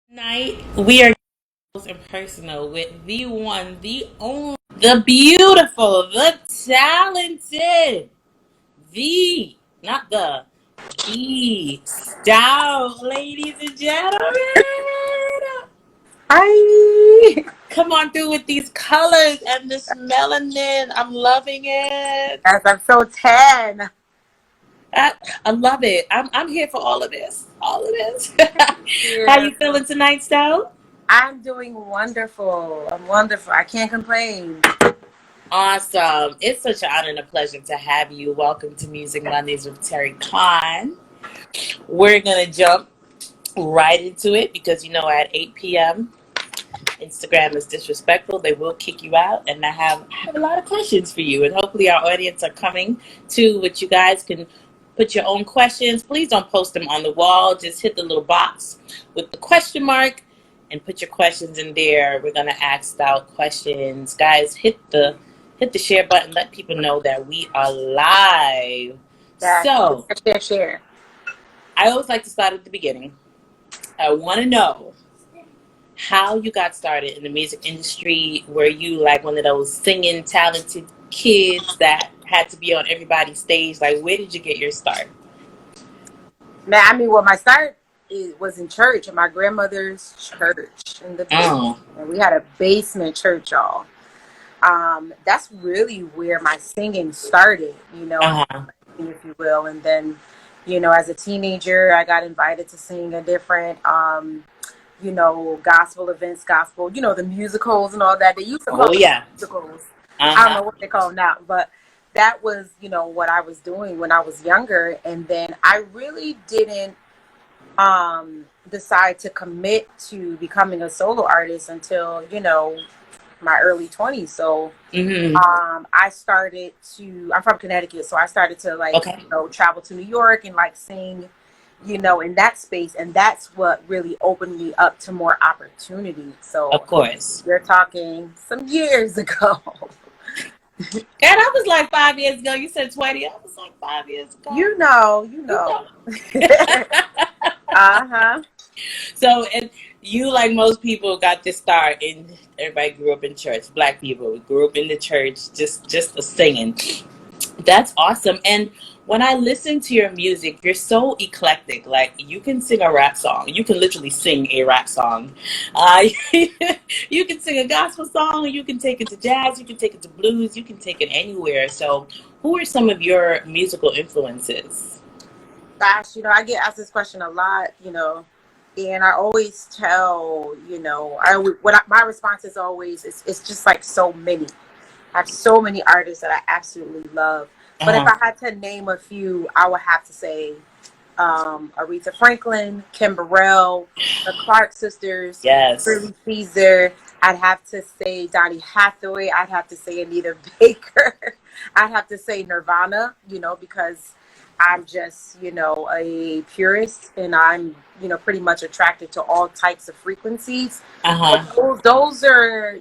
Tonight we are close and personal with the one, the only, the beautiful, the talented, the not the Stout, ladies and gentlemen. Hi. Come on through with these colors and this melanin. I'm loving it. Yes, I'm so tan. I love it. I'm here for all of this. All of this. How Yeah. you feeling tonight, Stout? I'm doing wonderful. I'm wonderful. I can't complain. Awesome. It's such an honor and a pleasure to have you. Welcome to Music Mondays with Terri Cann. We're going to jump right into it because, at 8 p.m., Instagram is disrespectful. They will kick you out. And I have a lot of questions for you. And hopefully our audience are coming to which you guys can put your own questions. Please don't post them on the wall. Just hit the little box with the question mark and put your questions in there. We're going to ask out questions. Guys, hit the share button. Let people know that we are live. Yeah, So, share. I always like to start at the beginning. I want to know how you got started in the music industry. Were you like one of those singing talented kids that had to be on everybody's stage? Like, where did you get your start? Man, my start was in church, in my grandmother's church in the basement. And we had a basement church, y'all. That's really where my singing started, if you will. And then, as a teenager, I got invited to sing at different, gospel events, the musicals and all that. They used to call musicals. I don't know what they call them now, but that was, what I was doing when I was younger. And then I really didn't decide to commit to becoming a solo artist until, my early 20s. So I started I'm from Connecticut, so I started to travel to New York and sing, in that space, and that's what really opened me up to more opportunity. So of course, you're talking some years ago. God, that was like 5 years ago. You said 20. I was like 5 years ago. You know. So, and you, like most people, got to start in. Everybody grew up in church. Black people grew up in the church, just a singing. That's awesome. And when I listen to your music, you're so eclectic. Like, you can sing a rap song. You can literally sing a rap song. You can sing a gospel song. You can take it to jazz. You can take it to blues. You can take it anywhere. So, who are some of your musical influences? Gosh, I get asked this question a lot, and I always tell, my response is always, it's just like so many. I have so many artists that I absolutely love. But if I had to name a few, I would have to say Aretha Franklin, Kim Burrell, the Clark sisters, Shirley Caesar. I'd have to say Donny Hathaway. I'd have to say Anita Baker. I'd have to say Nirvana, because I'm just, a purist, and I'm, pretty much attracted to all types of frequencies. Those are,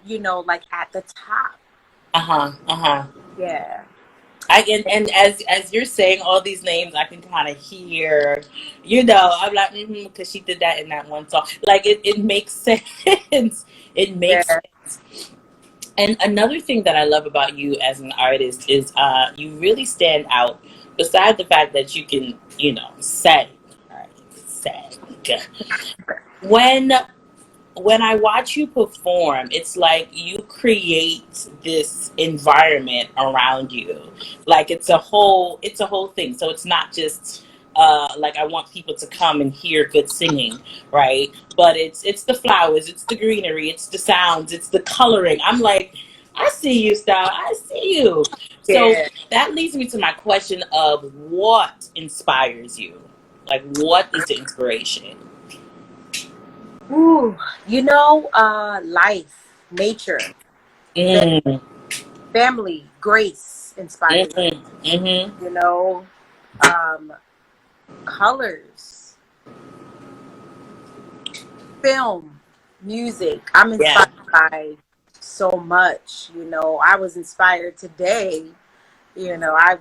at the top. Yeah. And as you're saying all these names, I can kind of hear, I'm like, because she did that in that one song. Like, it makes sense. It makes sense. And another thing that I love about you as an artist is you really stand out. Besides the fact that you can, sing. When I watch you perform, it's like you create this environment around you. Like, it's a whole thing. So it's not just like I want people to come and hear good singing, right? But it's the flowers, it's the greenery, it's the sounds, it's the coloring. I'm like, I see you, Stout. I see you. So that leads me to my question of what inspires you? Like, what is the inspiration? Ooh, life, nature, family, grace inspires me. Colors, film, music. I'm inspired by so much. I was inspired today. I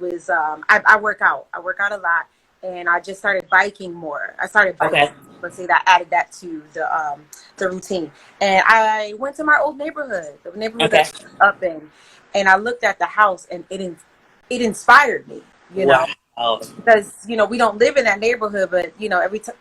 work out. I work out a lot, and I just started biking more. I started biking let's say that I added that to the routine. And I went to my old neighborhood, the neighborhood Okay. that's up in, and I looked at the house, and it inspired me, you know, Wow. because we don't live in that neighborhood, but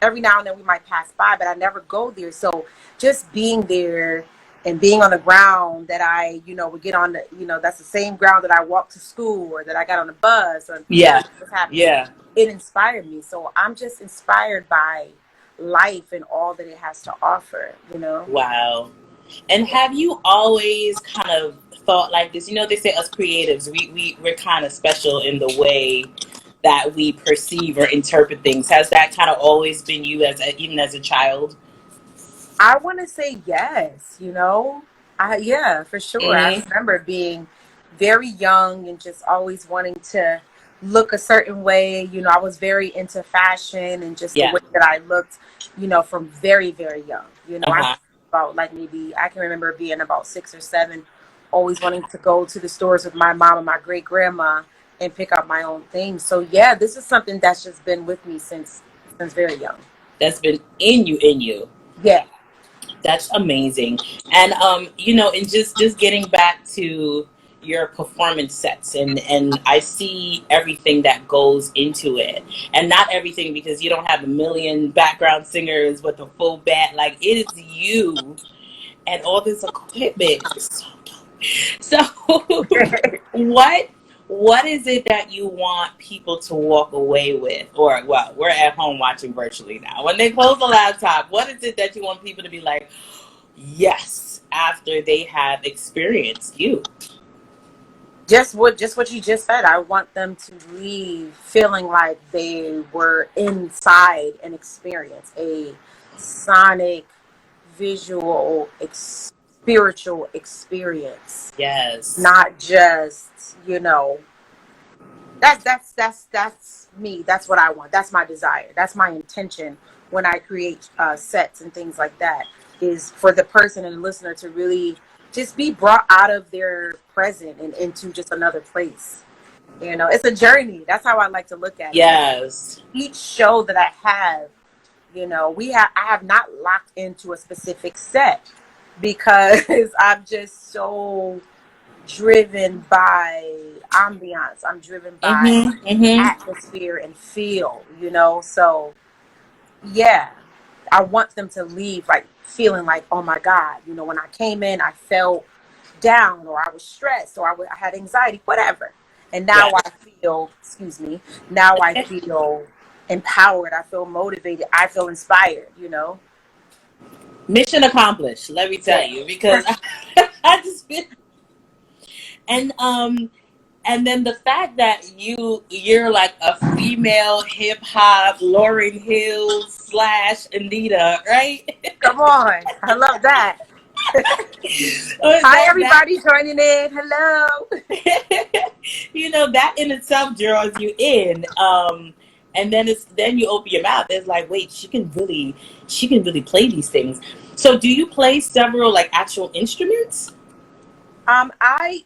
every now and then we might pass by, but I never go there. So just being there and being on the ground that I would get on that's the same ground that I walked to school or that I got on the bus or Yeah. what's happening. Yeah. It inspired me. So I'm just inspired by life and all that it has to offer, Wow. And have you always kind of thought like this? They say us creatives, we're kind of special in the way that we perceive or interpret things. Has that kind of always been you even as a child? I want to say yes, yeah, for sure. Mm-hmm. I remember being very young and just always wanting to look a certain way. I was very into fashion and just the way that I looked, from very, very young. I about like maybe I can remember being about 6 or 7, always wanting to go to the stores with my mom and my great grandma and pick out my own things. So yeah, this is something that's just been with me since very young. That's been in you. Yeah. That's amazing. And and just getting back to your performance sets, and I see everything that goes into it, and not everything, because you don't have a million background singers with a full band. Like, it is you and all this equipment. So what is it that you want people to walk away with? Or, well, we're at home watching virtually now. When they close the laptop, what is it that you want people to be like, yes, after they have experienced you? Just what you just said. I want them to leave feeling like they were inside an experience, a sonic, visual, spiritual experience. Yes. Not just, that's me. That's what I want. That's my desire. That's my intention when I create sets and things like that, is for the person and the listener to really just be brought out of their present and into just another place. It's a journey. That's how I like to look at it. Yes. Each show that I have, I have not locked into a specific set, because I'm just so driven by ambiance. I'm driven by atmosphere and feel, so yeah, I want them to leave like feeling like, oh my God, when I came in, I felt down, or I was stressed, or I had anxiety, whatever. And now I feel, now I feel empowered. I feel motivated. I feel inspired, Mission accomplished, let me tell you, because I just feel, and then the fact that you're like a female hip hop Lauryn Hill / Anita, right? Come on, I love that. Hi, everybody joining in. Hello. That in itself draws you in. And then you open your mouth. It's like, wait, she can really play these things. So do you play several like actual instruments? I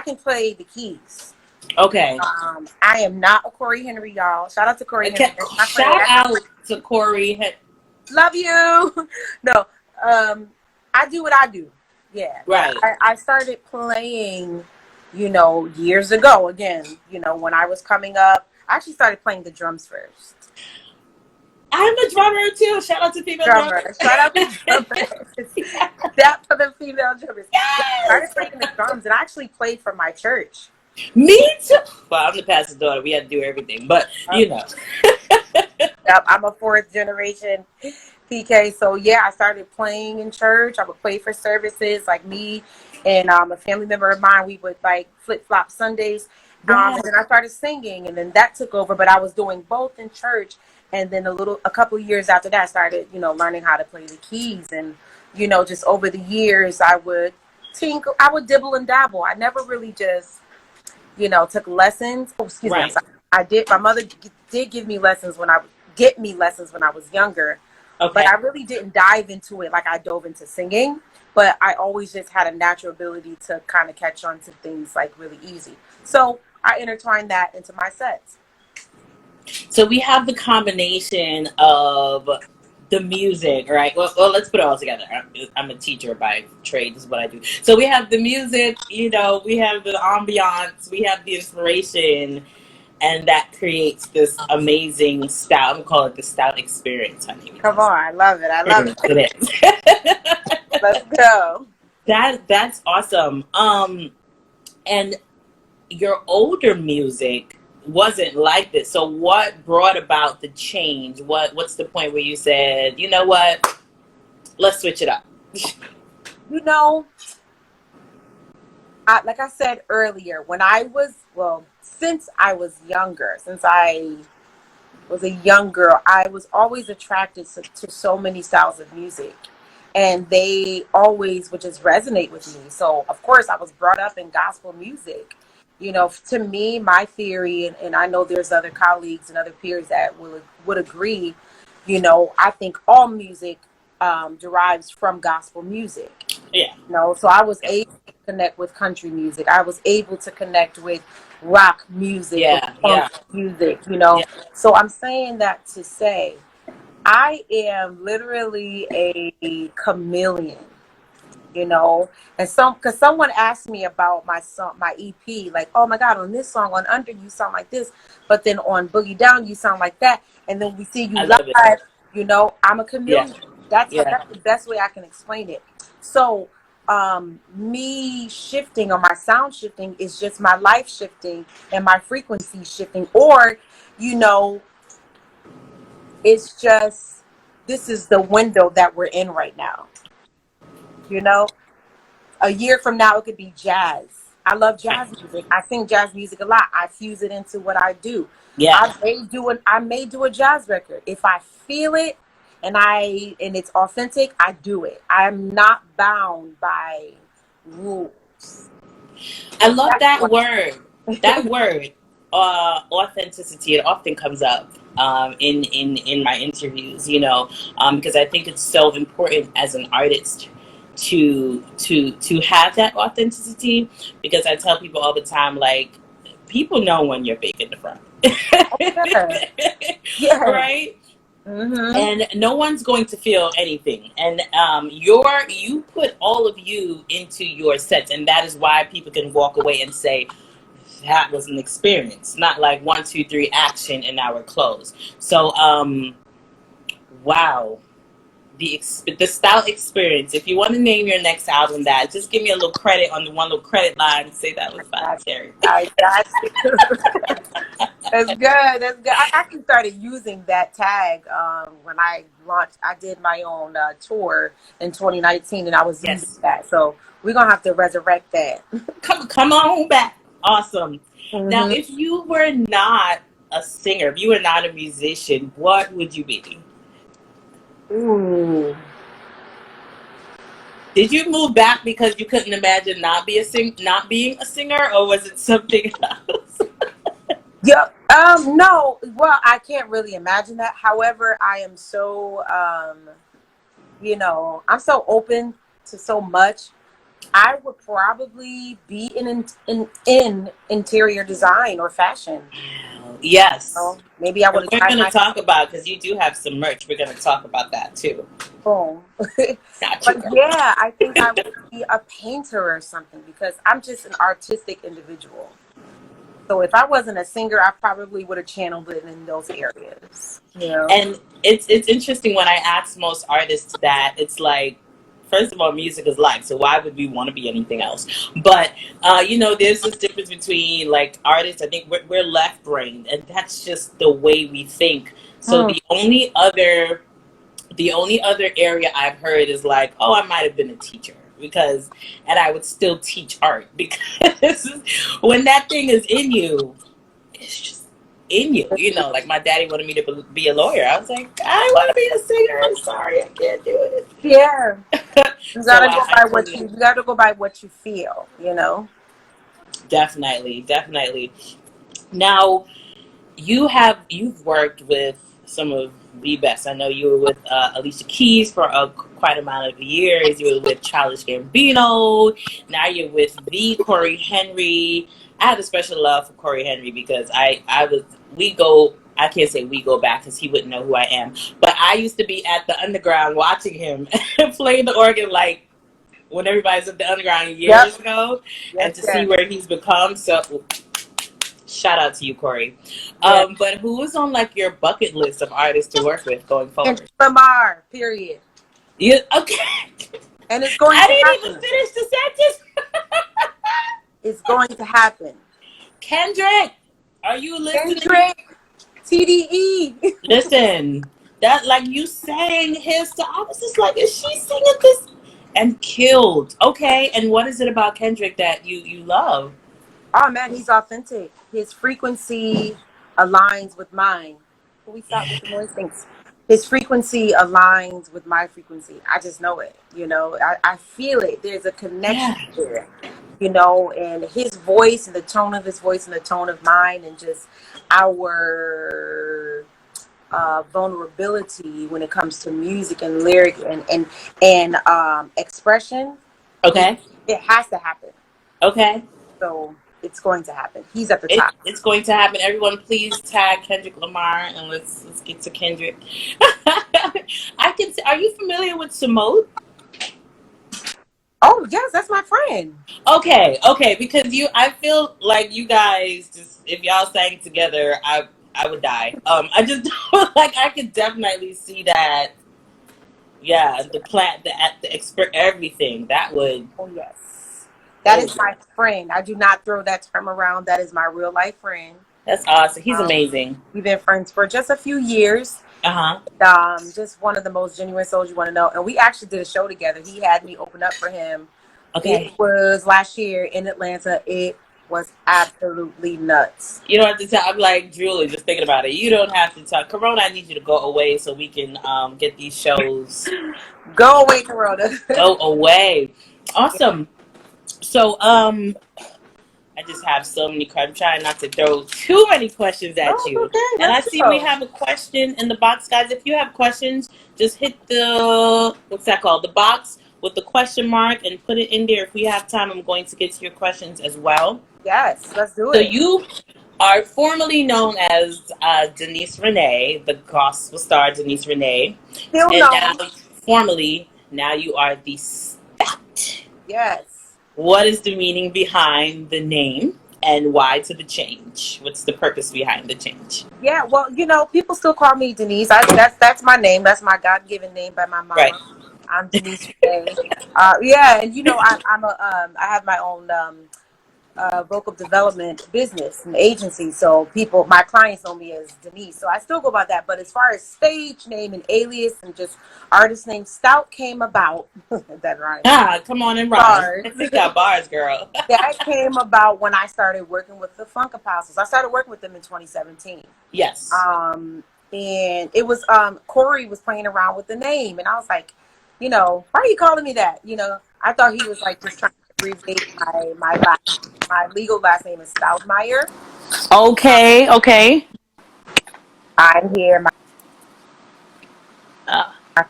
can play the keys. Okay. I am not a Corey Henry, y'all. Shout out to Corey Henry. Shout out to Corey. Love you. No, I do what I do. Yeah. Right. I started playing, years ago. Again, when I was coming up, I actually started playing the drums first. I'm a drummer too. Shout out to female drummers. Shout out to drummers. That for the female drummers. Yes! I started playing the drums, and I actually played for my church. Me too. Well, I'm the pastor's daughter. We had to do everything, but Yep, I'm a 4th generation PK. So yeah, I started playing in church. I would play for services, like me and a family member of mine. We would like flip-flop Sundays. And then I started singing, and then that took over. But I was doing both in church. And then a couple of years after that, I started, learning how to play the keys. And, just over the years, I would tinkle, I would dibble and dabble. I never really just, took lessons. Oh, excuse me. I did. My mother did give me lessons when I was younger. Okay. But I really didn't dive into it like I dove into singing. But I always just had a natural ability to kind of catch on to things like really easy. So I intertwined that into my sets. So we have the combination of the music, right? Well, let's put it all together. I'm a teacher by trade. This is what I do. So we have the music, you know, we have the ambiance, we have the inspiration, and that creates this amazing stout. I'm gonna call it the stout experience, honey. Come on, I love it. I love it. It is. Let's go. That's awesome. And your older music wasn't like this. So what brought about the change? What's the point where you said, you know what, let's switch it up? You know, like I said earlier, since I was younger, since I was a young girl, I was always attracted to so many styles of music. And they always would just resonate with me. So, of course, I was brought up in gospel music. You know, to me, my theory, and I know there's other colleagues and other peers that would agree, you know, I think all music derives from gospel music. Yeah. You know, so I was able to connect with country music. I was able to connect with rock music, with punk music, you know. Yeah. So I'm saying that to say, I am literally a chameleon, you know, and because someone asked me about my song, my EP, like, oh my God, on this song, on Under, you sound like this, but then on Boogie Down, you sound like that, and then we see you live, you know, I'm a chameleon. Yeah. That's the best way I can explain it. So, me shifting, or my sound shifting, is just my life shifting and my frequency shifting, or, you know, it's just, this is the window that we're in right now. You know, a year from now, it could be jazz. I love jazz music. I sing jazz music a lot. I fuse it into what I do. Yeah. I may do a jazz record. If I feel it and it's authentic, I do it. I'm not bound by rules. I love that word. That word. Authenticity, it often comes up in my interviews, you know, because I think it's so important as an artist to have that authenticity, because I tell people all the time, like, people know when you're fake in the front. Yeah. Right. Mm-hmm. And no one's going to feel anything, and you put all of you into your sets, and that is why people can walk away and say, that was an experience, not like 1, 2, 3 action and now we're closed. So wow, the Stout experience. If you want to name your next album that, just give me a little credit on the one little credit line, say that was fun, Terri. I got you. That's good. That's good. I actually started using that tag when I did my own tour in 2019, and I was using that. So we're gonna have to resurrect that. Come on back. Awesome. Mm-hmm. Now, if you were not a singer, if you were not a musician, what would you be? Ooh. Did you move back because you couldn't imagine not being a singer, or was it something else? Yeah. No. Well, I can't really imagine that. However, I am so, you know, I'm so open to so much. I would probably be in interior design or fashion. Yes. So maybe I would. We're going to talk about, because you do have some merch. We're going to talk about that too. Boom. But yeah, I think I would be a painter or something, because I'm just an artistic individual. So if I wasn't a singer, I probably would have channeled it in those areas. You know? And it's interesting when I ask most artists that, it's like, first of all, music is life, so why would we want to be anything else? But, you know, there's this difference between, like, artists. I think we're left-brained, and that's just the way we think. So the only other area I've heard is like, oh, I might have been a teacher, and I would still teach art, because when that thing is in you, it's just in you, you know. Like, my daddy wanted me to be a lawyer. I was like, I want to be a singer. I'm sorry, I can't do it. Yeah, you gotta go by what you gotta go by what you feel, you know. Definitely. Now, you've worked with some of the best. I know you were with Alicia Keys for quite amount of years. You were with Childish Gambino. Now you're with the Corey Henry. I have a special love for Corey Henry, because we go I can't say we go back because he wouldn't know who I am. But I used to be at the underground watching him playing the organ like when everybody's at the underground years ago, and to see where he's become. So shout out to you, Corey. But who is on like your bucket list of artists to work with going forward? And Lamar, period. Yeah, okay. And it's going to happen. I didn't even finish the sentence. It's going to happen. Kendrick, are you listening? Kendrick, TDE. Listen, that like you sang his stuff. I was just like, is she singing this? And killed. Okay, and what is it about Kendrick that you love? Oh man, he's authentic. His frequency aligns with mine. Can we stop with the noise? Thanks. His frequency aligns with my frequency. I just know it. You know, I feel it. There's a connection there. You know, and his voice and the tone of his voice and the tone of mine and just our vulnerability when it comes to music and lyric and expression. Okay. It has to happen. Okay. So it's going to happen. He's at the top. It's going to happen. Everyone, please tag Kendrick Lamar and let's get to Kendrick. I can. Are you familiar with Samoth? Oh yes, that's my friend. Okay, because I feel like you guys just if y'all sang together, I would die. I just like I could definitely see that. Yeah, the expert everything that would. Oh yes, that is my friend. I do not throw that term around. That is my real life friend. That's awesome. He's amazing. We've been friends for just a few years. Just one of the most genuine souls you want to know. And we actually did a show together. He had me open up for him. Okay. It was last year in Atlanta. It was absolutely nuts. You don't have to tell. I'm like Julie, just thinking about it. You don't have to talk. Corona, I need you to go away so we can get these shows. Go away, Corona. Go away. Awesome. So I just have so many questions. I'm trying not to throw too many questions at you. Okay, and I see we have a question in the box, guys. If you have questions, just hit the, what's that called? The box with the question mark and put it in there. If we have time, I'm going to get to your questions as well. Yes, let's do it. So you are formerly known as Denise Renee, the gospel star Denise Renee. Still known. Now you are the Stout. Yes. What is the meaning behind the name and why to the change? What's the purpose behind the change? Yeah, well, you know, people still call me Denise. That's my name. That's my God-given name by my mama. Right. I'm Denise Renee. Yeah, and you know, I have my own vocal development business and agency. So my clients know me as Denise. So I still go by that. But as far as stage name and alias and just artist name, Stout came about. That rhymes. Come on and rhyme. We got bars, girl. That came about when I started working with the Funk Apostles. I started working with them in 2017. Yes. And it was Corey was playing around with the name, and I was like, you know, why are you calling me that? You know, I thought he was like just trying to abbreviate my legal last name is Stoutmeyer. Okay. I'm here. My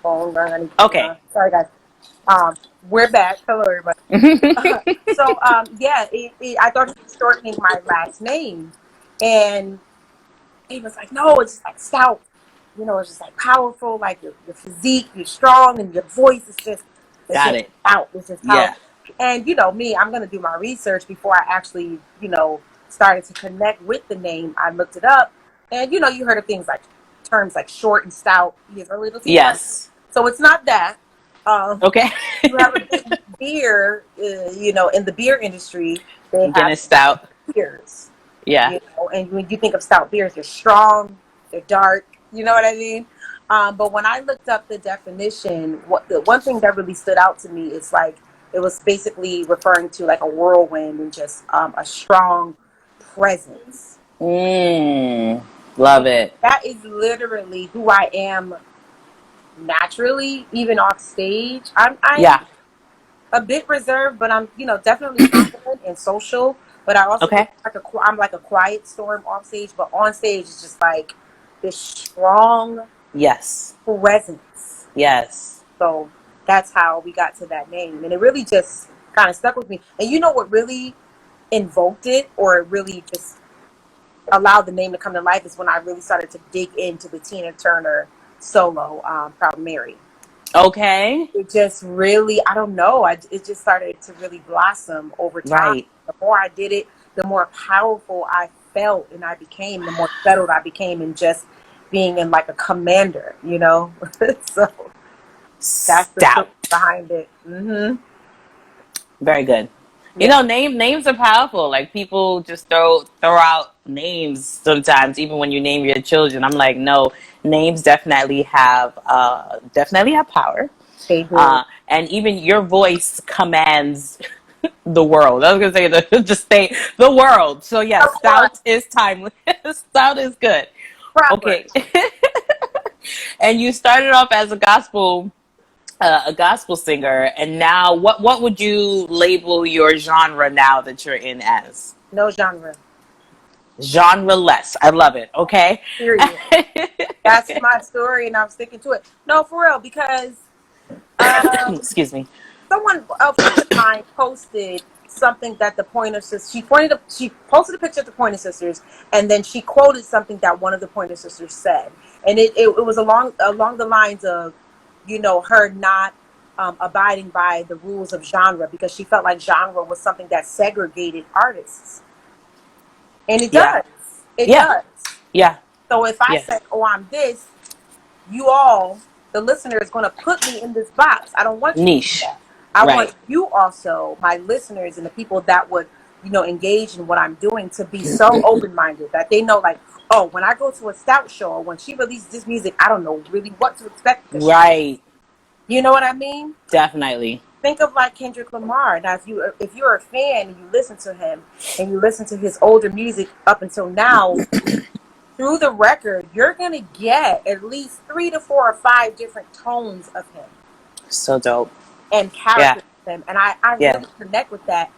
phone. Okay. Sorry, guys. We're back. Hello, everybody. I thought he was shortening my last name, and he was like, "No, it's like Stout. You know, it's just like powerful, like your physique, you're strong, and your voice is just out. It's just powerful." Yeah. And you know me, I'm gonna do my research before I actually, you know, started to connect with the name. I looked it up, and you know, you heard of things like terms like short and stout. Yes, a little. Yes. So it's not that. Okay. You have a beer, you know, in the beer industry, they have stout beers. Yeah. You know, and when you think of stout beers, they're strong, they're dark. You know what I mean? But when I looked up the definition, the one thing that really stood out to me is like it was basically referring to like a whirlwind and just a strong presence. Love it. That is literally who I am naturally, even off stage. I'm a bit reserved, but I'm, you know, definitely confident and social. But I also I'm like a quiet storm off stage, but on stage it's just like this strong presence. Yes. So that's how we got to that name, and it really just kind of stuck with me. And you know what really invoked it, or it really just allowed the name to come to life is when I really started to dig into the Tina Turner solo, Proud Mary. Okay. It just really, I don't know, it just started to really blossom over time. Right. The more I did it, the more powerful I felt and I became, the more settled I became in just being in like a commander, you know? So that's the story Stout. behind it. Mm-hmm. Very good. Yeah. You know, names are powerful. Like people just throw out names sometimes, even when you name your children. I'm like, no, names definitely have power. They do. And even your voice commands the world. I was gonna say the world. So yes, Stout is timeless. Stout is good. Proper. Okay. And you started off as a gospel singer, and now what would you label your genre now that you're in as? No genre. Genre-less. I love it. Okay. Period. That's my story, and I'm sticking to it. No, for real, because Excuse me. someone, a friend of mine, posted something that the Pointer Sisters. She posted a picture of the Pointer Sisters, and then she quoted something that one of the Pointer Sisters said, and it was along the lines of, you know, her not abiding by the rules of genre because she felt like genre was something that segregated artists, and it does. It does. Yeah. So if I say, "Oh, I'm this," you all, the listener, is going to put me in this box. I don't want you Niche. to do that. I want you also, my listeners and the people that would, you know, engage in what I'm doing, to be so open-minded that they know, like, oh, when I go to a Stout show or when she releases this music, I don't know really what to expect. Right. You know what I mean? Definitely. Think of like Kendrick Lamar. Now, if you're a fan and you listen to him and you listen to his older music up until now, through the record, you're going to get at least 3 to 4 or 5 different tones of him. So dope. And character of him. And I really connect with that.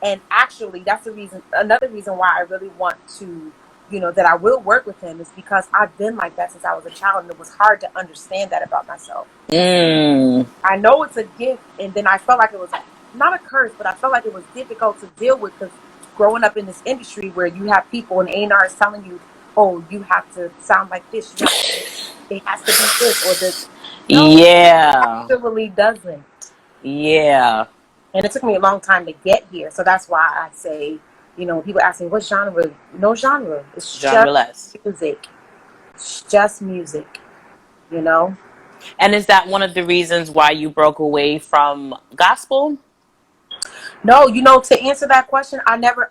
And actually, that's another reason why I really want to, you know, that I will work with him, is because I've been like that since I was a child, and it was hard to understand that about myself. I know it's a gift, and then I felt like it was not a curse, but I felt like it was difficult to deal with, because growing up in this industry where you have people and A&Rs telling you, oh, you have to sound like this, it has to be this or this. No, it actually doesn't. Yeah. And it took me a long time to get here. So that's why I say, you know, when people ask me what genre, no genre. It's Genre-less. just music. It's just music, you know? And is that one of the reasons why you broke away from gospel? No, you know, to answer that question, I never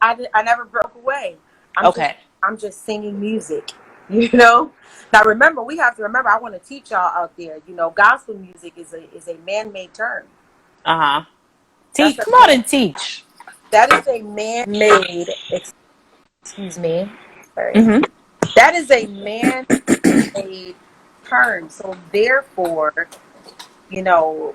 broke away. I'm just singing music, you know? Now we have to remember, I want to teach y'all out there, you know, gospel music is a man-made term. Teach. Come on and teach. That is a man-made, excuse me. Sorry. Mm-hmm. That is a man-made term. So therefore, you know,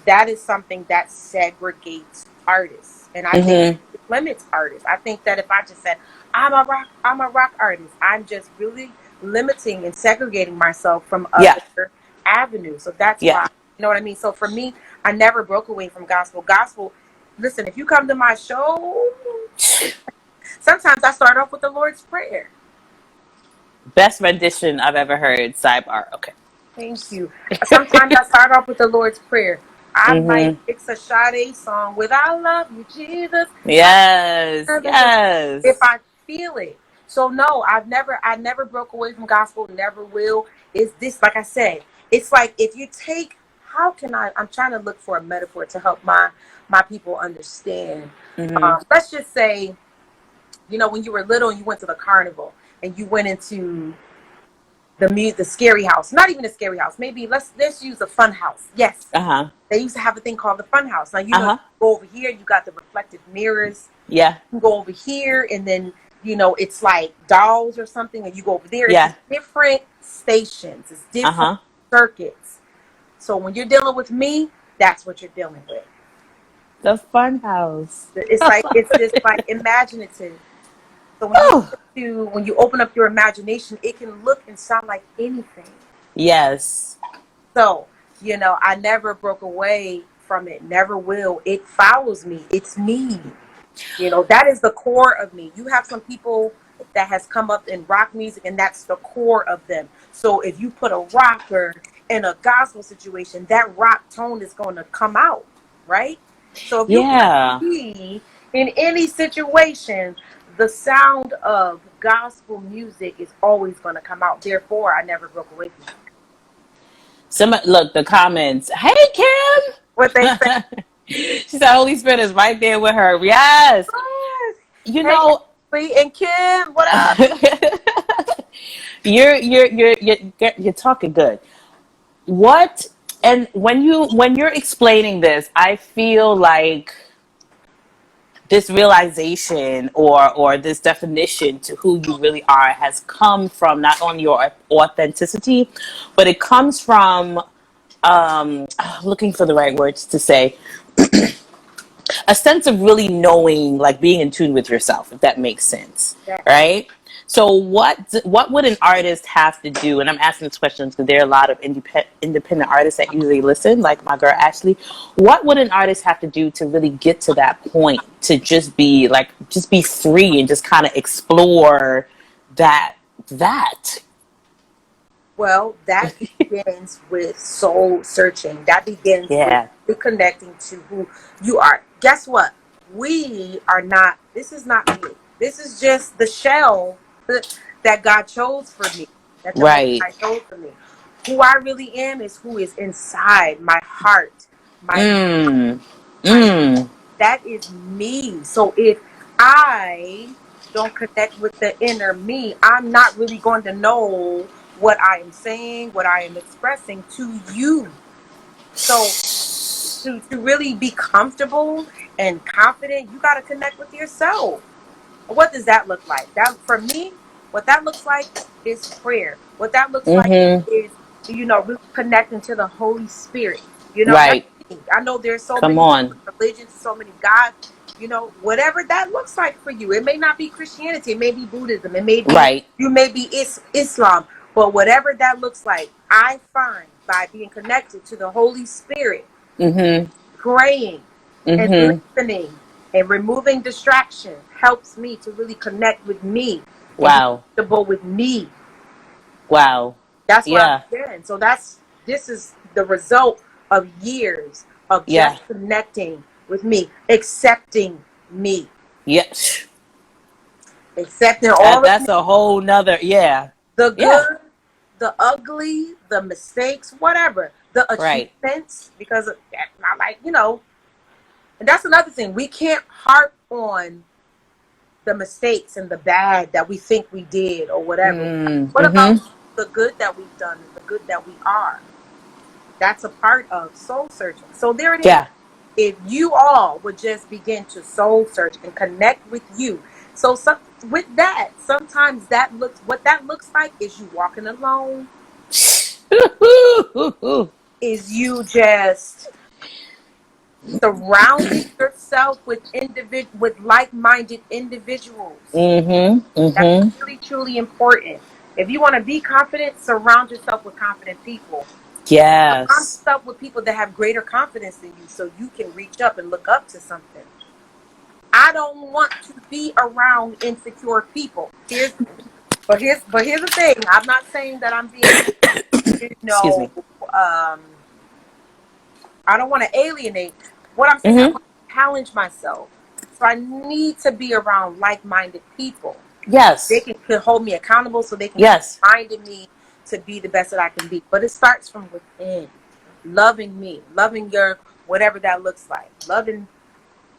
that is something that segregates artists. And I think it limits artists. I think that if I just said, I'm a rock artist, I'm just really limiting and segregating myself from other avenues. So that's why, you know what I mean? So for me, I never broke away from gospel. Gospel, listen, if you come to my show, sometimes I start off with the Lord's Prayer. Best rendition I've ever heard, sidebar. Okay. Thank you. Sometimes I start off with the Lord's Prayer. I might fix a Sade song with I love you, Jesus. Yes. If I feel it. So no, I never broke away from gospel, never will. Is this, like I said, it's like if you take, I'm trying to look for a metaphor to help my people understand. Let's just say, you know, when you were little and you went to the carnival and you went into the scary house, not even a scary house, maybe let's use a fun house. Yes. They used to have a thing called the fun house. Now, you know, you go over here, you got the reflective mirrors. You can go over here, and then, you know, it's like dolls or something, and you go over there. It's different stations. It's different circuits. So when you're dealing with me, that's what you're dealing with. The fun house. It's like, it's just like imaginative. So when you open up your imagination, it can look and sound like anything. Yes. So, you know, I never broke away from it. Never will. It follows me. It's me. You know, that is the core of me. You have some people that has come up in rock music, and that's the core of them. So if you put a rocker in a gospel situation, that rock tone is going to come out, right? So if you Yeah. put me in any situation, the sound of gospel music is always going to come out. Therefore, I never broke away from it. Look, the comments. Hey, What they say. Kim. She said Holy Spirit is right there with her. Yes. You Hey, know, Ashley and Kim, what up? you're talking good. What, and when you're explaining this, I feel like this realization or this definition to who you really are has come from not only your authenticity, but it comes from looking for the right words to say, a sense of really knowing, like being in tune with yourself, if that makes sense. Yeah. Right? So what would an artist have to do? And I'm asking this question because there are a lot of independent artists that usually listen, like my girl Ashley. What would an artist have to do to really get to that point, to just be free and just kind of explore that? Well, that begins with soul searching. That begins with reconnecting to who you are. Guess what? We are not, this is not me. This is just the shell that God chose for me. That the Right. God chose for me. Who I really am is who is inside my heart. That is me. So if I don't connect with the inner me, I'm not really going to know what I am saying, what I am expressing to you. So to really be comfortable and confident, you got to connect with yourself. What does that look like? That, for me, what that looks like is prayer. What that looks like is, really connecting to the Holy Spirit. Right. I know there's so Come many on. religions, so many gods. Whatever that looks like for you. It may not be Christianity. It may be Buddhism. It may be you may be Islam. But whatever that looks like, I find by being connected to the Holy Spirit, praying and listening and removing distraction helps me to really connect with me. Wow. And be comfortable with me. Wow. That's what I'm saying. So this is the result of years of just connecting with me, accepting me. Yes. Accepting all of that's a whole nother, the good, the ugly, the mistakes, whatever, the achievements, because I like, and that's another thing. We can't harp on the mistakes and the bad that we think we did or whatever. What about the good that we've done, the good that we are? That's a part of soul searching. So there it is. Yeah. If you all would just begin to soul search and connect with you. So with that, sometimes what that looks like is you walking alone. Is you just surrounding yourself with like-minded individuals. That's really, truly important. If you want to be confident, surround yourself with confident people. Yes. Surround yourself with people that have greater confidence than you, so you can reach up and look up to something. I don't want to be around insecure people. Here's the thing. I'm not saying that I'm being, Excuse me. I don't want to alienate. What I'm saying, I want to challenge myself. So I need to be around like-minded people. Yes. They can hold me accountable, so they can remind me to be the best that I can be. But it starts from within. Loving me, loving your whatever that looks like, loving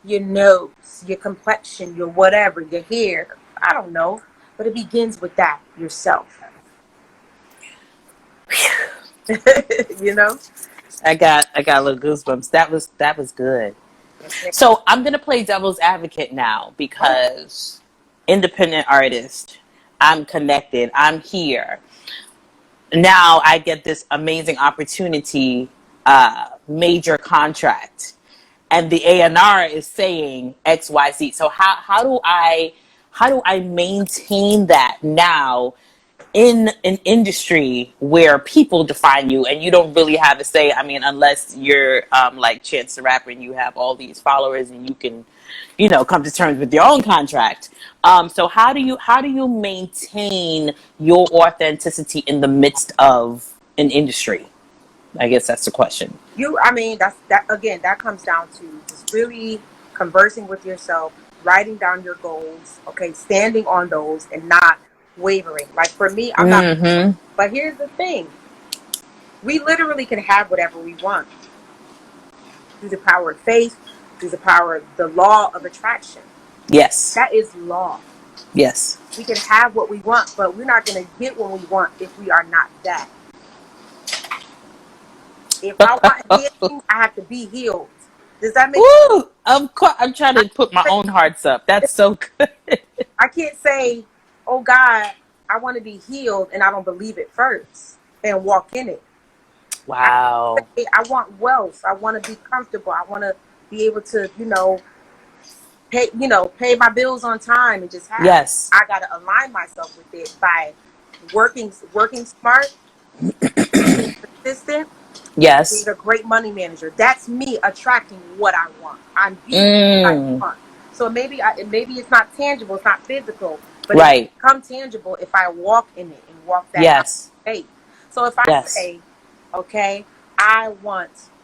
your nose, your complexion, your whatever, your hair. I don't know, but it begins with that, yourself. I got a little goosebumps. That was good. So I'm gonna play devil's advocate now, because independent artist, I'm connected, I'm here. Now I get this amazing opportunity, major contract, and the A&R is saying XYZ. So how do I maintain that now in an industry where people define you and you don't really have a say? I mean, unless you're like Chance the Rapper and you have all these followers and you can come to terms with your own contract. So how do you maintain your authenticity in the midst of an industry? I guess that's the question. That comes down to just really conversing with yourself, writing down your goals, okay, standing on those and not wavering. Like for me, I'm not, but here's the thing. We literally can have whatever we want through the power of faith, through the power of the law of attraction. Yes. That is law. Yes. We can have what we want, but we're not going to get what we want if we are not that. If I want healing, I have to be healed. Does that make sense? Of course. I'm trying to put my own hearts up. That's so good. I can't say, oh God, I want to be healed, and I don't believe it first and walk in it. Wow. I want wealth. I want to be comfortable. I want to be able to, pay my bills on time and just have. Yes. I got to align myself with it by working smart, being consistent. Yes. Being a great money manager. That's me attracting what I want. I'm being what I want. So maybe it's not tangible. It's not physical. But it can become tangible if I walk in it and walk that faith. So if I say, okay,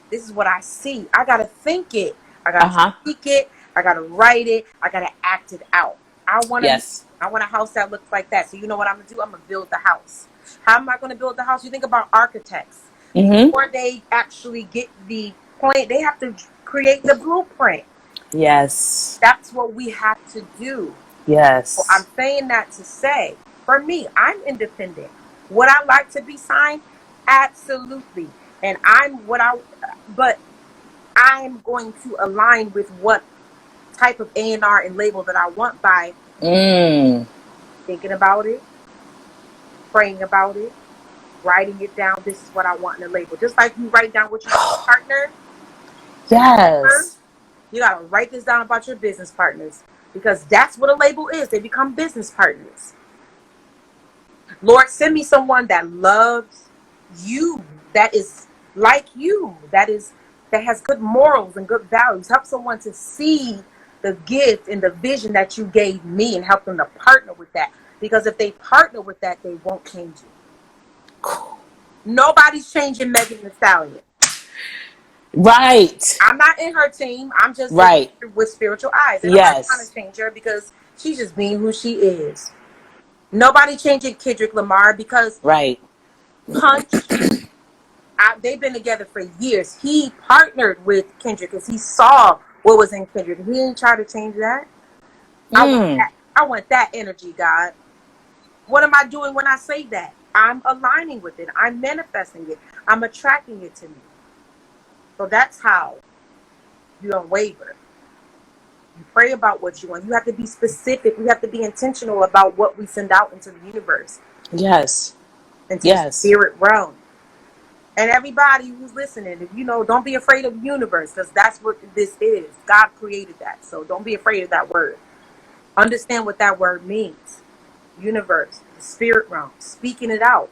this is what I see. I got to think it. I got to speak it. I got to write it. I got to act it out. I want a house that looks like that. So you know what I'm going to do? I'm going to build the house. How am I going to build the house? You think about architects. Before they actually get the point, they have to create the blueprint. Yes. That's what we have to do. Yes. So I'm saying that to say, for me, I'm independent. Would I like to be signed? Absolutely. And but I'm going to align with what type of A&R and label that I want by thinking about it, praying about it, writing it down. This is what I want in the label. Just like you write down what you want your partner. Yes. You got to write this down about your business partners, because that's what a label is. They become business partners. Lord, send me someone that loves you, that is like you, that has good morals and good values. Help someone to see the gift and the vision that you gave me and help them to partner with that. Because if they partner with that, they won't change it. Nobody's changing Megan Thee Stallion. Right. I'm not in her team. I'm just with spiritual eyes. And I'm not trying to change her because she's just being who she is. Nobody changing Kendrick Lamar because Punch, they've been together for years. He partnered with Kendrick because he saw what was in Kendrick. He didn't try to change that. I want that energy, God. What am I doing when I say that? I'm aligning with it. I'm manifesting it. I'm attracting it to me. So that's how you don't waver. You pray about what you want. You have to be specific. We have to be intentional about what we send out into the universe. Yes. Into the spirit realm. And everybody who's listening, don't be afraid of the universe, because that's what this is. God created that. So don't be afraid of that word. Understand what that word means. Universe, the spirit realm, speaking it out.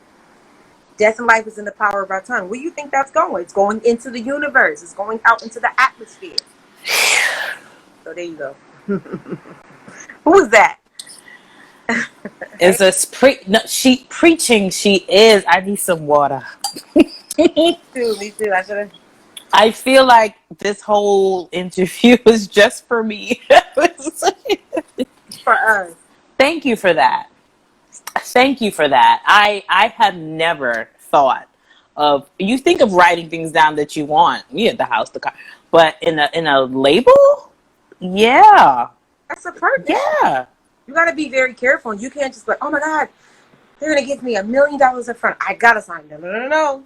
Death and life is in the power of our tongue. Where do you think that's going? It's going into the universe. It's going out into the atmosphere. So there you go. Who is that? She preaching. She is. I need some water. Me too. I feel like this whole interview is just for me. For us. Thank you for that. I have never thought of, you think of writing things down that you want. You have the house, the car, but in a label? Yeah. That's a purpose. Yeah. You got to be very careful. You can't just oh my God, they're going to give me $1 million up front. I got to sign them. No.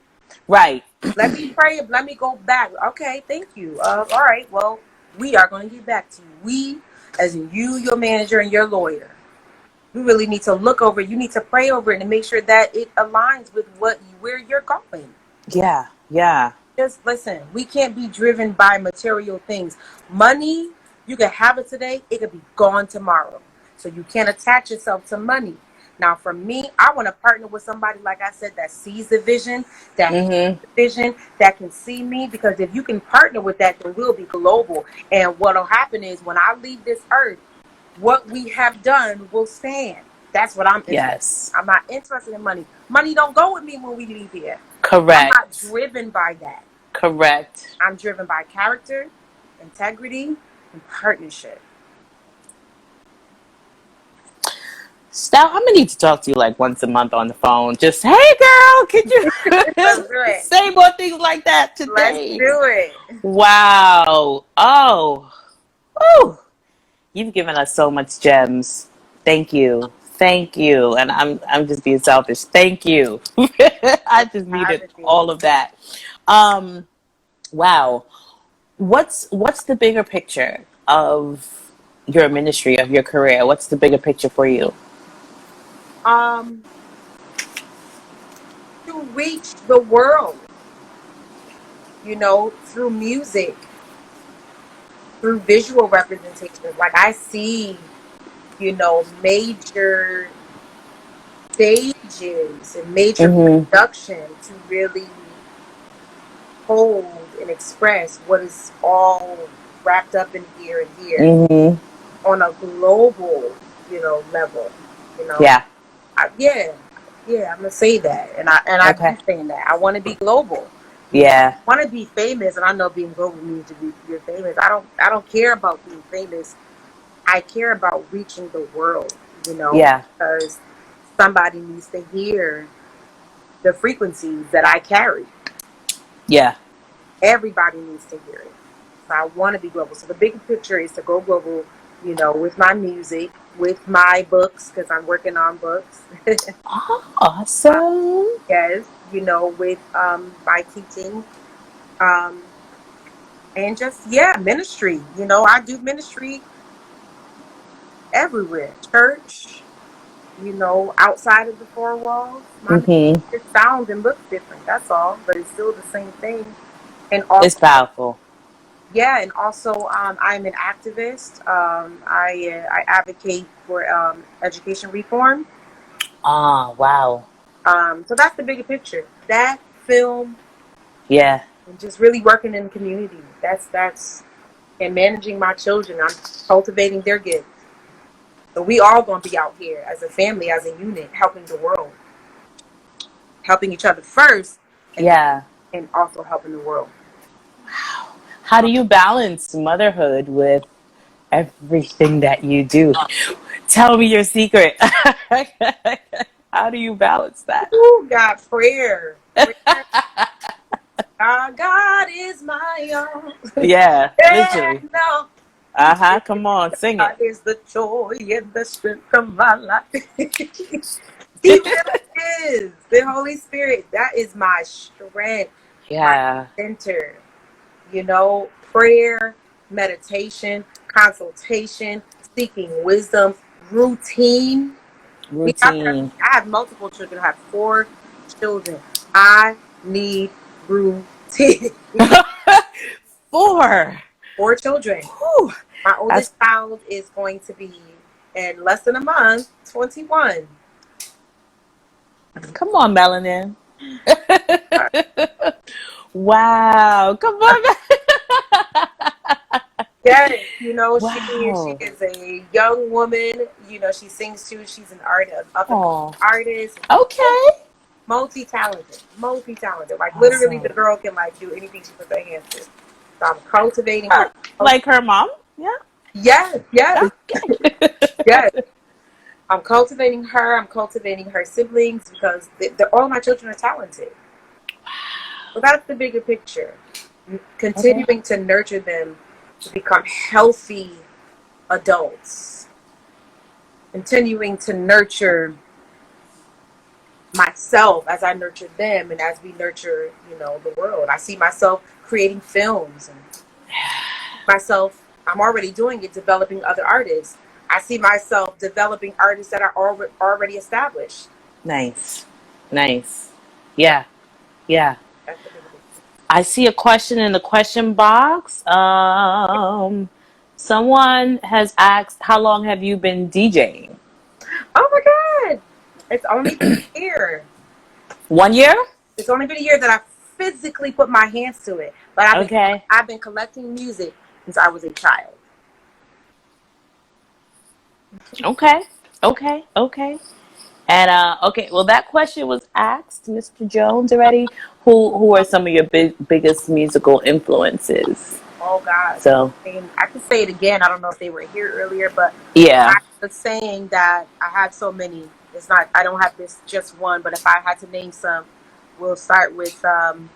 Right. Let me pray. Let me go back. Okay, thank you. All right. Well, we are going to get back to you. We, as in you, your manager, and your lawyer. We really need to look over it. You need to pray over it and make sure that it aligns with where you're going. Yeah. Yeah. Just listen. We can't be driven by material things. Money, you can have it today. It could be gone tomorrow. So you can't attach yourself to money. Now, for me, I want to partner with somebody, like I said, that sees the vision, that Mm-hmm. the vision, that can see me. Because if you can partner with that, then we'll be global. And what'll happen is when I leave this earth, what we have done will stand. That's what I'm interested in. Yes. I'm not interested in money. Money don't go with me when we leave here. I'm not Correct. driven by that. Correct. I'm driven by character, integrity, and partnership. Stout, I'm gonna need to talk to you like once a month on the phone. Just, hey girl, can you Let's do it. say more things like that Let's today? do it. Wow. Oh. Oh. You've given us so much gems. Thank you. Thank you. And I'm just being selfish. Thank you. I just needed all of that. Wow. What's the bigger picture of your ministry, of your career? What's the bigger picture for you? To reach the world, through music, through visual representations. Like I see, major stages and major production to really hold and express what is all wrapped up in here and here on a global, level. Yeah. I'm gonna say that, and I keep saying that. I want to be global. Yeah. I want to be famous, and I know being global means you're famous. I don't care about being famous. I care about reaching the world. Yeah. Because somebody needs to hear the frequencies that I carry. Yeah. Everybody needs to hear it. So I want to be global. So the big picture is to go global, with my music, with my books, because I'm working on books. Awesome. Yes, with my teaching. And just, ministry. I do ministry everywhere. Church, outside of the four walls. My music sounds and looks different. That's all. But it's still the same thing. And also, it's powerful. Yeah, and also I'm an activist. I advocate for education reform. Wow. So that's the bigger picture. That film. Yeah. And just really working in the community. That's and managing my children. I'm cultivating their gifts. So we all gonna be out here as a family, as a unit, helping the world, helping each other first. And also helping the world. Wow. How do you balance motherhood with everything that you do? Tell me your secret. How do you balance that? Ooh, God, prayer. God is my all. Yeah, literally. No. Come on, sing it. God is the joy and the strength of my life. He really is. The Holy Spirit, that is my strength. Yeah. My center. Prayer, meditation, consultation, seeking wisdom, routine. I have multiple children. I have 4 children. I need routine. 4 children. Whew. My oldest child is going to be, in less than a month, 21. Come on, Melanin. Wow. Come on. Yes, she is a young woman. She sings too. She's an artist, artist. Okay. Multi-talented. Like literally, the girl can do anything she puts her hands to. So I'm cultivating her. Like her mom? Yeah. Yes. Okay. Yes. I'm cultivating her. I'm cultivating her siblings because all my children are talented. Wow. So that's the bigger picture. Continuing to nurture them to become healthy adults. Continuing to nurture myself as I nurture them and as we nurture, the world. I see myself creating films and I'm already doing it, developing other artists. I see myself developing artists that are already established. Nice. Yeah. I see a question in the question box. Someone has asked, how long have you been DJing? Oh my God. It's only been a year. 1 year? It's only been a year that I physically put my hands to it. But I've been collecting music since I was a child. Okay. And okay, well, that question was asked, Mr. Jones, already. Who are some of your biggest musical influences? Oh God! So I can say it again. I don't know if they were here earlier, but yeah, I was saying that I have so many. It's not. I don't have this just one. But if I had to name some, we'll start with Kim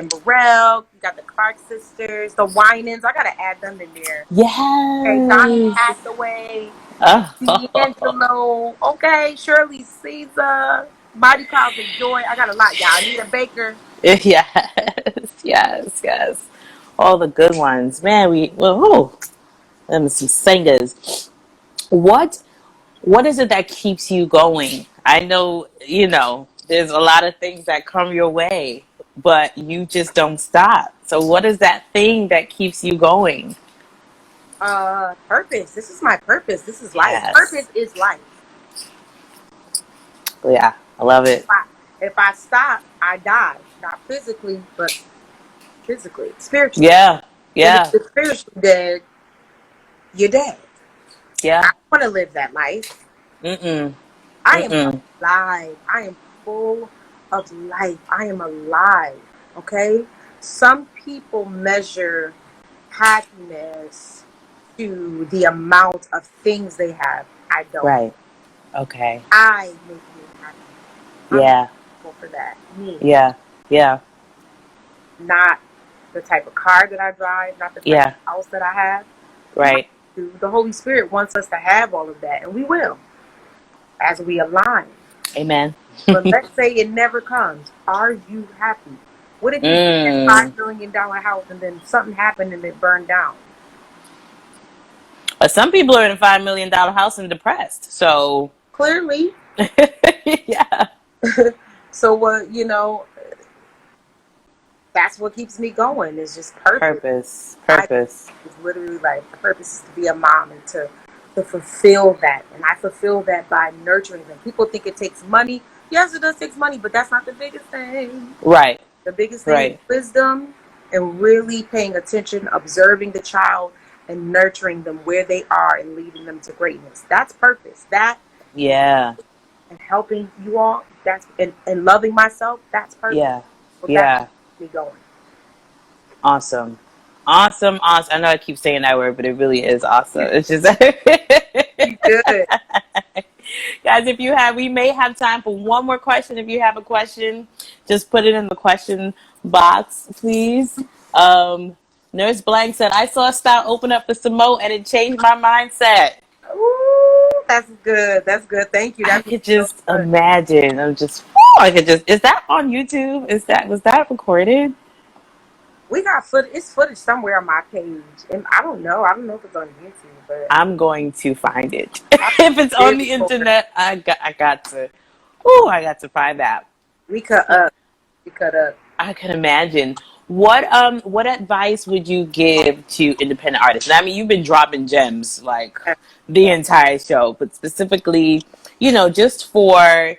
Burrell. You got the Clark sisters, the Winans. I gotta add them in there. yes. Okay, Donny Hathaway, D'Angelo. Okay, Shirley Caesar, Body Clouds and Joy. I got a lot, y'all. Anita Baker. Yes. All the good ones, man. Them some singers. What is it that keeps you going? I know, there's a lot of things that come your way, but you just don't stop. So what is that thing that keeps you going? Purpose. This is my purpose. This is life. Yes. Purpose is life. Yeah, I love it. If I stop, I die. Not physically, but physically. Spiritually. Yeah. And if you're spiritually dead, you're dead. Yeah. I want to live that life. I am alive. I am full of life. I am alive. Okay? Some people measure happiness to the amount of things they have. I don't. Right. Okay. I make me happy. I'm grateful for that. Me. Yeah. Not the type of car that I drive, not the type of house that I have. Right. The Holy Spirit wants us to have all of that, and we will, as we align. Amen. But let's say it never comes. Are you happy? What if you get a $5 million house and then something happened and it burned down? But some people are in a $5 million house and depressed. So clearly, yeah. So that's what keeps me going. Is just purpose. It's literally like the purpose is to be a mom and to fulfill that, and I fulfill that by nurturing them. People think it takes money. Yes, it does take money, but that's not the biggest thing. Right. The biggest thing is wisdom and really paying attention, observing the child, and nurturing them where they are and leading them to greatness. That's purpose. And helping you all. That's and loving myself. That's purpose. That's me going. Awesome. I know I keep saying that word, but it really is awesome. It's just good. Guys, we may have time for one more question. If you have a question, just put it in the question box, please. Nurse Blank said, I saw Stout open up for Samoa and it changed my mindset. Ooh, that's good. Thank you. I could just imagine. Is that on YouTube? Was that recorded? We got footage somewhere on my page. And I don't know if it's on YouTube, but I'm going to find it. If it's on the internet, I got to find that. We cut up. I can imagine. What advice would you give to independent artists? And I mean, you've been dropping gems like the entire show, but specifically, just for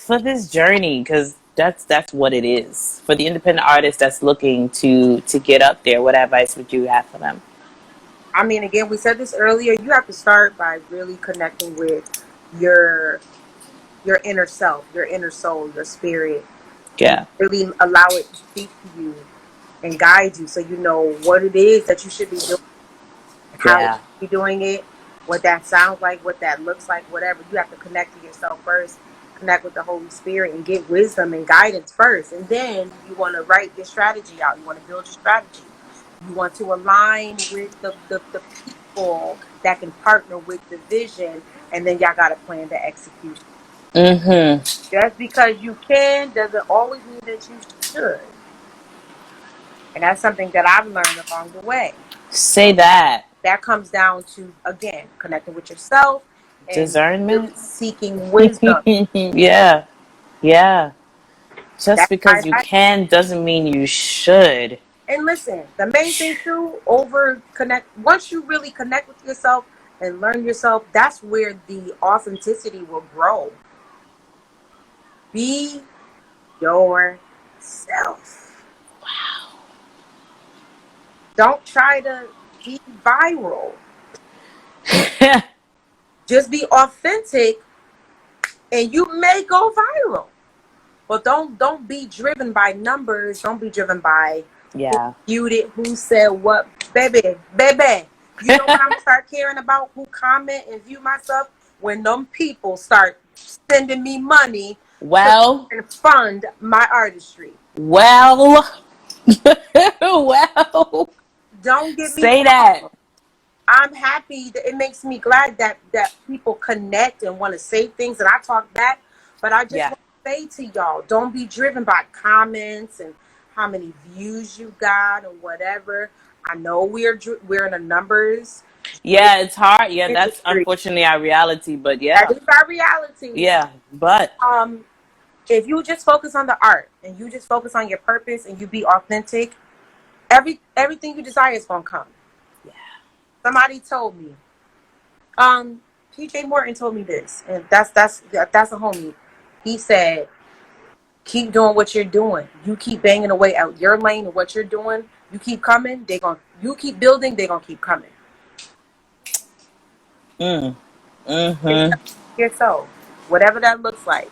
this journey, because that's what it is for the independent artist that's looking to get up there. What advice would you have for them? I mean, again, we said this earlier. You have to start by really connecting with your inner self, your inner soul, your spirit. Yeah. Really allow it to speak to you and guide you, so you know what it is that you should be doing, how you should be doing it, what that sounds like, what that looks like, whatever. You have to connect to yourself first. Connect with the Holy Spirit and get wisdom and guidance first, and then you want to write your strategy out. You want to build your strategy. You want to align with the people that can partner with the vision, and then y'all got a plan to execute. Just because you can doesn't always mean that you should, and that's something that I've learned along the way. Say that. That comes down to, again, connecting with yourself. Discernment, seeking wisdom. yeah. Just because you can doesn't mean you should. And listen, the main thing too, once you really connect with yourself, and learn yourself, that's where the authenticity will grow. Be yourself. Wow. Don't try to be viral. Just be authentic and you may go viral. But don't be driven by numbers. Don't be driven by who viewed it, who said what. Baby. You know when I'm gonna start caring about who comment and view my stuff? When them people start sending me money and fund my artistry. Well, don't get me say wrong. that. I'm happy that it makes me glad that people connect and want to say things and I talk back. But I just want to say to y'all, don't be driven by comments and how many views you got or whatever. I know we're in the numbers. Yeah, it's hard. Yeah, that's unfortunately our reality. But yeah, that is our reality. Yeah, but if you just focus on the art and you just focus on your purpose and you be authentic, everything you desire is gonna come. Yeah. Somebody told me. PJ Morton told me this, and that's a homie. He said, keep doing what you're doing. You keep banging away out your lane and what you're doing. You keep coming, you keep building, they're gonna keep coming. Yourself, whatever that looks like.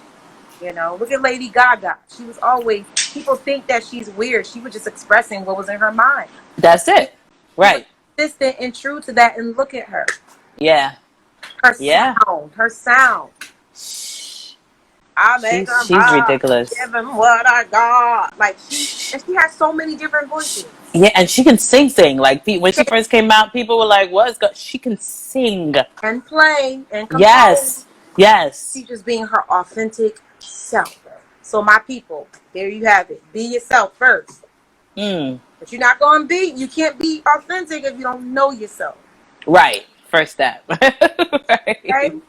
You know, look at Lady Gaga. She was always, people think that she's weird. She was just expressing what was in her mind. That's it. Right. Consistent and true to that, and look at her. Yeah. Her sound. She's ridiculous. Give him what I got. Like she has so many different voices. Yeah, and she can sing. Like when she first came out, people were like, "What's good?" She can sing and play and compose. Yes. She's just being her authentic self. So my people, there you have it. Be yourself first. But you're not going to be. You can't be authentic if you don't know yourself. Right. First step. Right.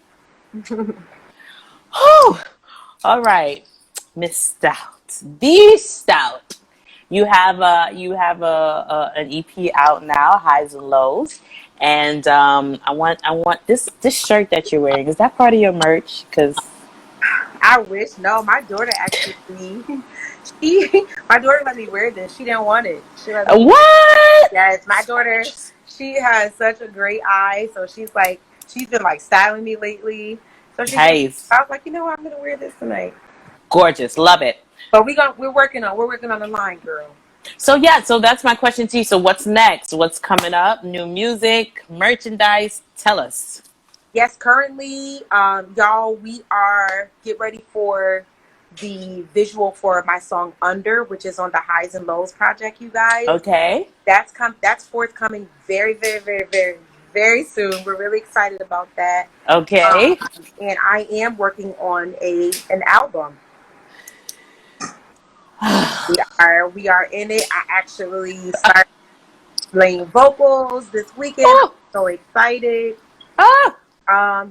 Okay? All right, Miss Stout, the Stout. You have an EP out now, Highs and Lows, and I want this shirt that you're wearing. Is that part of your merch? Because I wish. No, my daughter actually. My daughter let me wear this. She didn't want it. She let me. What? Yes, my daughter. She has such a great eye, so she's been like styling me lately. So I was like, you know what, I'm gonna wear this tonight. Gorgeous, love it. But we're working on the line, girl. So that's my question to you. So what's next? What's coming up? New music, merchandise? Tell us. Yes, currently, y'all, we are get ready for the visual for my song Under, which is on the Highs and Lows project, you guys. Okay. That's forthcoming very, very, very, very, very soon. We're really excited about that. Okay. And I am working on an album. We are in it. I actually started playing vocals this weekend. I'm so excited.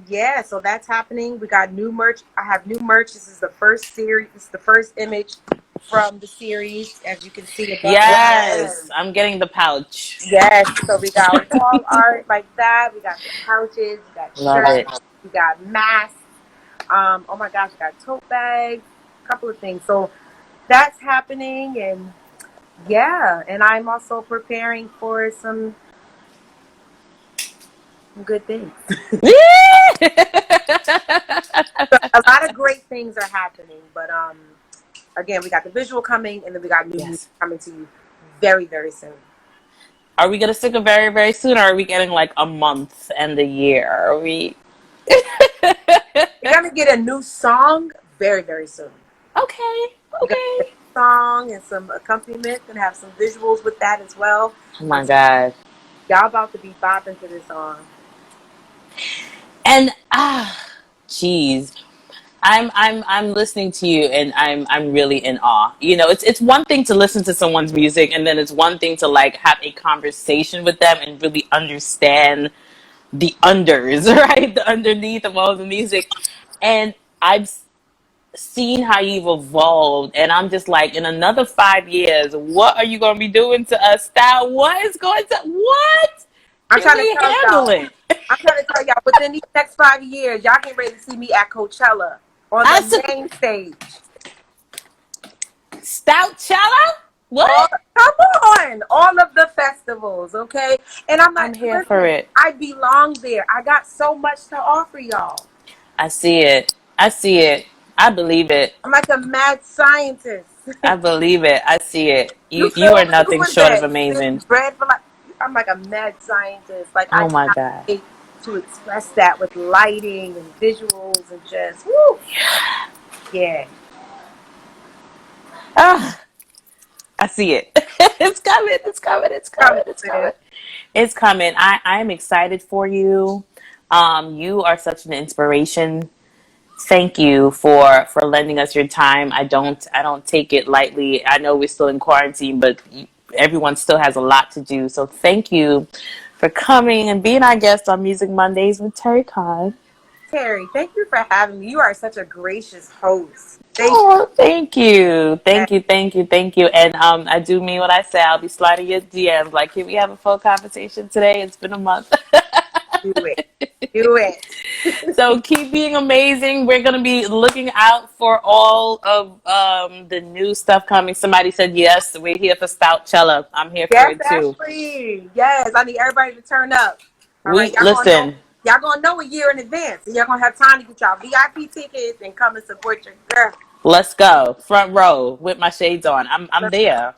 Yeah, so that's happening. We got new merch. I have new merch. This is the first series. This is the first image from the series, as you can see above. Yes, I'm getting the pouch. Yes, so we got wall art like that. We got the pouches. We got shirts. We got masks. Oh my gosh, we got tote bags. A couple of things. So that's happening, and yeah, and I'm also preparing for some good things. A lot of great things are happening, but again, we got the visual coming, and then we got new music coming to you very, very soon. Are we gonna stick a very, very soon, or are we getting like a month and a year? Are we? You're gonna get a new song very, very soon. Okay. A song and some accompaniment, and have some visuals with that as well. Oh my God. Y'all about to be bopping to this song. And geez, I'm listening to you, and I'm really in awe. You know, it's one thing to listen to someone's music, and then it's one thing to like have a conversation with them and really understand the unders, right? The underneath of all the music. And I've seen how you've evolved, and I'm just like, in another 5 years, what are you going to be doing to us, Stout? What is going to, what? I'm trying to tell y'all. I'm trying to tell y'all, within these next 5 years, y'all get ready to see me at Coachella on the main stage. Stoutchella? What? Come on, all of the festivals, okay? And I'm here for it. I belong there. I got so much to offer y'all. I see it. I see it. I believe it. I'm like a mad scientist. I believe it. I see it. You feel are nothing short of amazing. Bread for like, I'm like a mad scientist. Like, oh my God. To express that with lighting and visuals and just, woo. Yeah. Ah, I see it. It's coming. It's coming. It's coming. It's coming. It's coming. I am excited for you. You are such an inspiration. Thank you for lending us your time. I don't take it lightly. I know we're still in quarantine, but everyone still has a lot to do. So thank you for coming and being our guest on Music Mondays with Terri Cann. Terri, thank you for having me. You are such a gracious host. Thank you. And I do mean what I say. I'll be sliding your DMs. Like, can we have a full conversation today? It's been a month. Do it. So keep being amazing. We're going to be looking out for all of the new stuff coming. Somebody said yes. We're here for Stoutchella. I'm here for it too. Ashley. Yes, I need everybody to turn up. Listen. Y'all gonna know a year in advance. And y'all gonna have time to get y'all VIP tickets and come and support your girl. Let's go. Front row with my shades on. I'm there.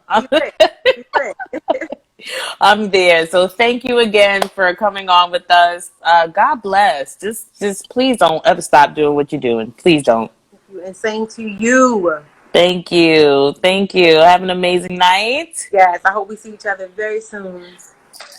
I'm there. So thank you again for coming on with us. God bless. Just please don't ever stop doing what you're doing. Please don't. Thank you. And same to you. Thank you. Have an amazing night. Yes, I hope we see each other very soon.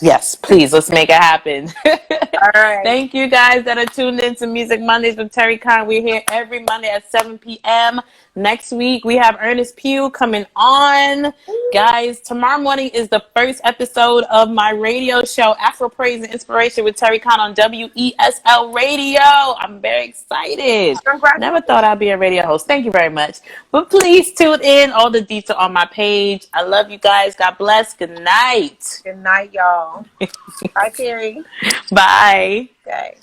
Yes, please. Let's make it happen. All right. Thank you guys that are tuned in to Music Mondays with Terri Cann. We're here every Monday at 7 p.m. Next week, we have Ernest Pugh coming on. Guys, tomorrow morning is the first episode of my radio show, Afro Praise and Inspiration with Terri Cann on WESL Radio. I'm very excited. Never thought I'd be a radio host. Thank you very much. But please tune in. All the details on my page. I love you guys. God bless. Good night. Good night, y'all. Bye, Terri. Bye. Okay.